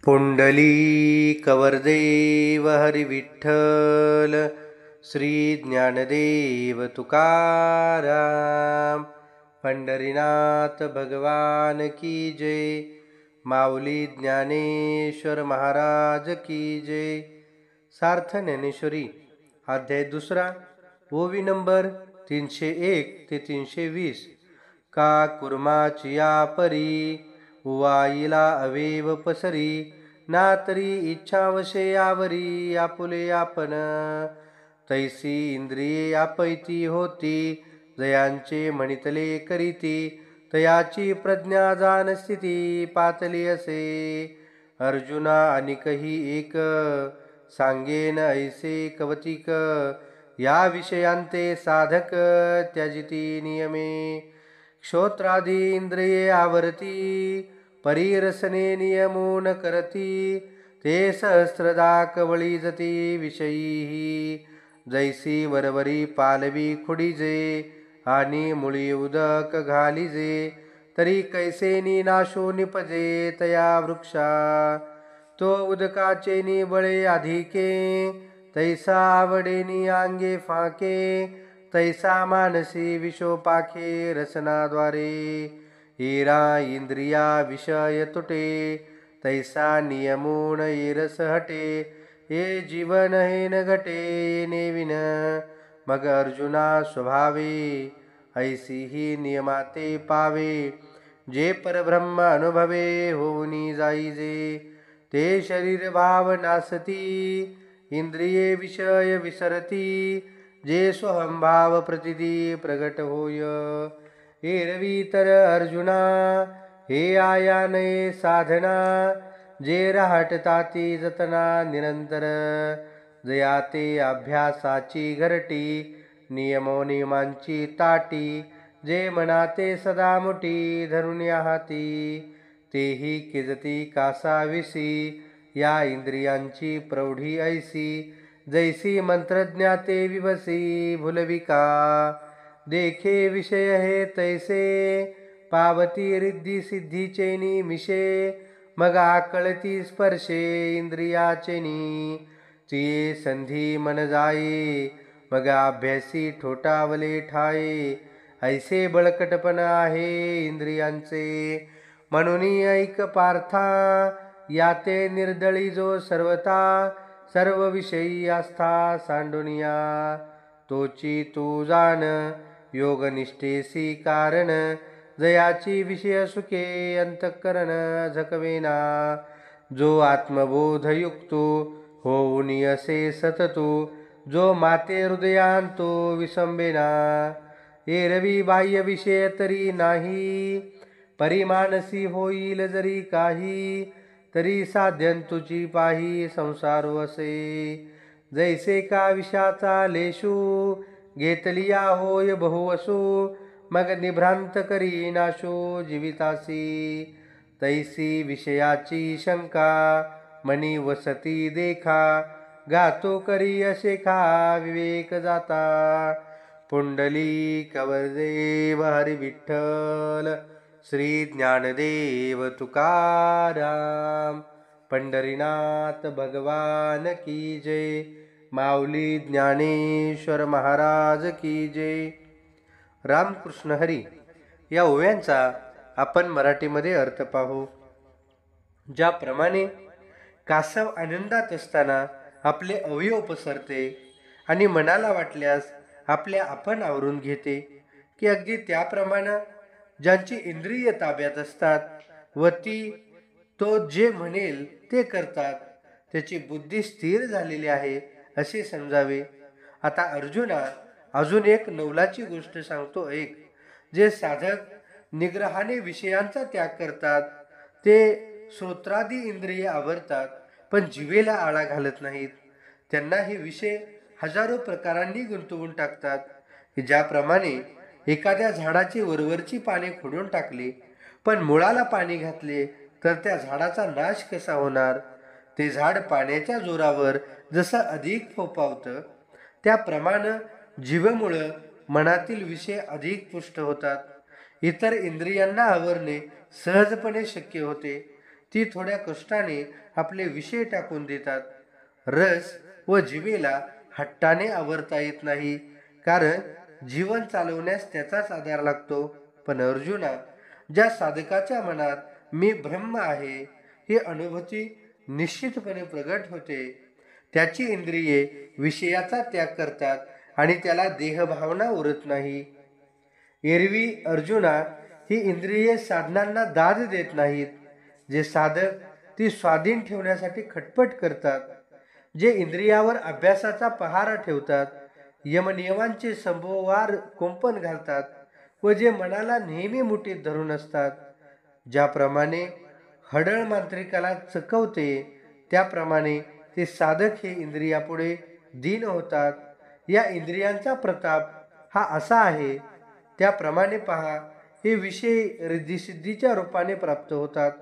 पुंडलीकवरदेव हरी विठ्ठल, श्री ज्ञानदेव तुकाराम. पंढरीनाथ भगवान की जय. माऊली ज्ञानेश्वर महाराज की जय. सार्थ ज्ञानेश्वरी अध्याय 2, ओवी नंबर 301 ते 320. का कुर्माचिया परी उवाईला अवेव पसरी, ना तरी इच्छावशे आवरी आपुले आपण. तैसी इंद्रिये आपैती होती, जयांचे म्हणितले करीती, तयाची प्रज्ञा जाण स्थिती पातली असे. अर्जुना अनिकही एक, सांगेन ऐसे कवतिक. या विषयांते साधक त्याजिती नियमे, क्षोत्रादी इंद्रिये आवरती, परीरसने नियमून करती. ते सहस्रदा कवळी जती विषयी, जैसी वरवरी पालवी खुडीजे, आणि मुळी उदक घालिजे. तरी कैसेनी नाशो निपजे तया वृक्षा, तो उदकाचे निबळे अधिके. तैसा आवडेनी अंगे फाके, तैसा मानसी विशोपाखे रसनाद्वारे. हिरा इंद्रिया विषय तुटे, तैसा नियमून रस हटे. हे जीवन हे न घटे नेविन, मग अर्जुना स्वभावे. ऐसी ही नियमाते पावे, जे परब्रह्म अनुभवे होऊनी जाईजे. ते शरीर भाव नासती, इंद्रिये विषय विसरती. जे स्वहंभाव प्रतिदी प्रगट होय. एरवी तर अर्जुना हे आया नये साधना. जे राहटताती जतना निरंतर, जयाते अभ्यासाची घरटी. नियमांची ताटी, जे मनाते सदा मुठी धरून हाती. तेही किजती कासाविसी, या इंद्रियांची प्रौढी ऐसी. जैसी मंत्रज्ञाते विवसी भुलविका, देखे विषय हे तैसे. पावती रिद्धी सिद्धीचे निमिषे, मग आकळती स्पर्शे इंद्रियाचेनी. तिये संधी मन जाये, मग अभ्यासी ठोठावले ठाये. ऐसे बळकटपण आहे इंद्रियांचे, म्हणून ऐक पार्था. याते निर्दळी जो सर्वता, सर्व विषयी आस्था सांडुनिया. तोची तू जाण योगनिष्ठेसी कारण, जयाची विषय सुखे अंतःकरण झकवेना. जो आत्मबोध युक्तो होऊन असे सततो, जो माते हृदयांतो विसंबेना. एरवी बाह्य विषय तरी नाही, परिमानसी होईल जरी काही. तरी साध्यन तुझी पाही संसारो असे. जैसे का विषाचा लेशू, घेतलिया होय बहुवसू. मग निभ्रांत करी नाशो जीवितासी. तैसी विषयाची शंका, मनी वसती देखा. गातो करी असे खा विवेक जाता. पुंडलीकवरदेव हरी विठ्ठल, श्री ज्ञानदेव तुकाराम. पंढरीनाथ भगवान की जय. माऊली ज्ञानेश्वर महाराज की जय. रामकृष्ण हरी. या ओव्यांचा आपण मराठीमध्ये अर्थ पाहू. ज्याप्रमाणे कासव आनंदात असताना आपले अवयव पसरते आणि मनाला वाटल्यास आपल्या आपण आवरून घेते, की अगदी त्याप्रमाणे ज्यांची इंद्रिय ताब्यात असतात व ती तो जे म्हणेल ते करतात, त्याची बुद्धी स्थिर झालेली आहे असे समजावे. आता अर्जुना अजून एक नवलाची गोष्ट सांगतो ऐक. जे साधक निग्रहाने विषयांचा त्याग करतात, ते श्रोत्रादी इंद्रिये आवरतात, पण जिवेला आळा घालत नाहीत. त्यांना हे विषय हजारो प्रकारांनी गुंतवून टाकतात. ज्याप्रमाणे एखाद्या झाडाची वरवरची पाने खोडून टाकली, पण मुळाला पाणी घातले तर त्या झाडाचा नाश कसा होणार. ते झाड पाण्याच्या जोरावर जसं अधिक फोपावतं, त्याप्रमाणे जीवमुळं मनातील विषय अधिक पुष्ट होतात. इतर इंद्रियांना आवरणे सहजपणे शक्य होते. ती थोड्या कष्टाने आपले विषय टाकून देतात. रस व जिभेला हट्टाने आवरता येत नाही, कारण जीवन चालवण्यास त्याचाच आधार लागतो. पण अर्जुना, ज्या साधकाच्या मनात मी ब्रह्म आहे ही अनुभूती निश्चितपणे प्रगट होते, त्याची इंद्रिये विषयाचा त्याग करतात आणि त्याला देहभावना उरत नाही. एरवी अर्जुना, ही इंद्रिये साधनांना दाद देत नाहीत. जे साधक ती स्वाधीन ठेवण्यासाठी खटपट करतात, जे इंद्रियावर अभ्यासाचा पहारा ठेवतात, यमनियमांचे संभोवार कुंपण घालतात व जे मनाला नेहमी मुठीत धरून असतात, ज्याप्रमाणे हडळ मांत्रिकाला चकवते त्याप्रमाणे ते साधक हे इंद्रियापुढे दीन होतात. या इंद्रियांचा प्रताप हा असा आहे, त्याप्रमाणे पहा, हे विषय रिद्धिसिद्धीच्या रूपाने प्राप्त होतात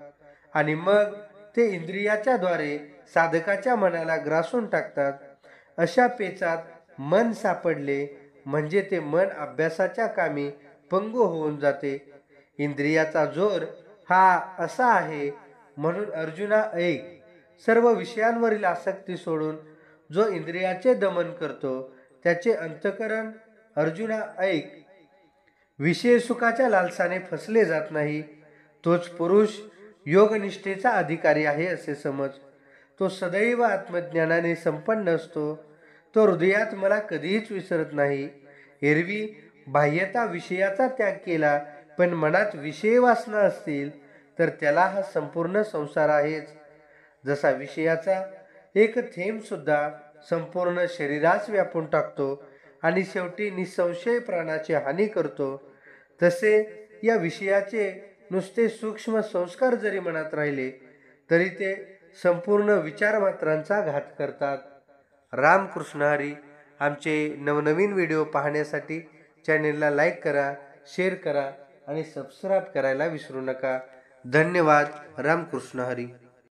आणि मग ते इंद्रियाच्या द्वारे साधकाच्या मनाला ग्रासून टाकतात. अशा पेचात मन सापडले म्हणजे ते मन अभ्यासाच्या कामी पंगू होऊन जाते. इंद्रियाचा जोर हा असा आहे. म्हणून अर्जुना ऐक, सर्व विषयांवरील आसक्ती सोडून जो इंद्रियाचे दमन करतो त्याचे अंतःकरण, अर्जुना ऐक, विषय सुखाच्या लालसाने फसले जात नाही. तोच पुरुष योगनिष्ठेचा अधिकारी आहे असे समज. तो सदैव आत्मज्ञानाने संपन्न असतो. तो हृदयात मला कधीच विसरत नाही. एरवी बाह्यता विषयाचा त्याग केला, पण मनात विषय वासना असतील तर त्याला हा संपूर्ण संसार आहेच. जसा विषयाचा एक थेंब सुद्धा संपूर्ण शरीरास व्यापून टाकतो आणि शेवटी निसंशय प्राणाची हानी करतो, तसे या विषयाचे नुसते सूक्ष्म संस्कार जरी मनात राहिले तरी ते संपूर्ण विचारमात्रांचा घात करतात. रामकृष्ण हरी. आमचे नवनवीन व्हिडिओ पाहण्यासाठी चॅनेलला लाईक करा, शेअर करा आणि सबस्क्राईब करायला विसरू नका. धन्यवाद. रामकृष्ण हरी.